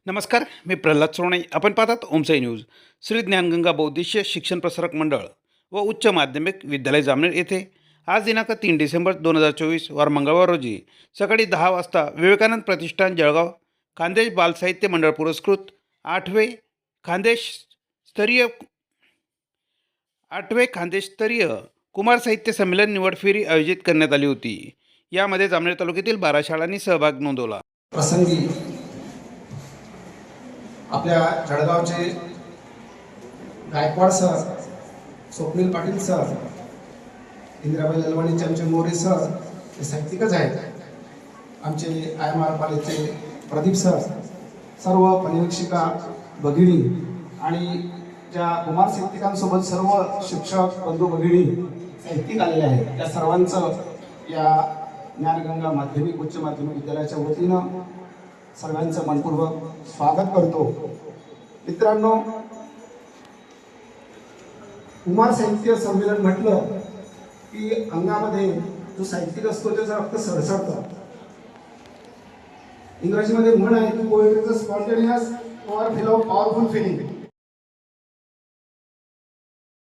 नमस्कार, मी प्रल्हाद सोनई. आपण पाहतात ओमसाई न्यूज. श्री ज्ञानगंगा बौद्धिस्ट शिक्षण प्रसारक मंडळ व उच्च माध्यमिक विद्यालय जामनेर येथे आज दिनांक 3 डिसेंबर 2024 वार मंगळवार रोजी सकाळी 10 वाजता विवेकानंद प्रतिष्ठान जळगाव खानदेश बालसाहित्य मंडळ पुरस्कृत आठवे खानदेश स्तरीय कुमार साहित्य संमेलन निवड फेरी आयोजित करण्यात आली होती. यामध्ये जामनेर तालुक्यातील 12 शाळांनी सहभाग नोंदवला. प्रसंगी आपल्या जळगावचे गायकवाड सर, स्वप्नील पाटील सर, इंदिराबाई ललवाणीचे आमचे मोरे सर हे साहित्यिकच आहेत. आमचे IMR कॉलेजचे प्रदीप सर, सर्व परिवीक्षिका भगिनी आणि ज्या कुमार साहित्यिकांसोबत सर्व शिक्षक बंधू भगिनी साहित्यिक आलेले आहेत, त्या सर्वांचं या ज्ञानगंगा माध्यमिक उच्च माध्यमिक विद्यालयाच्या वतीनं सर्वांचं मनपूर्वक स्वागत करतो. मित्रांनो, कुमार साहित्य संमेलन म्हटलं की अंगामध्ये जो साहित्यिक असतो त्याचं रक्त सळसळतं. इंग्रजीमध्ये म्हण आहे की poetry is spontaneous overflow of powerful feeling.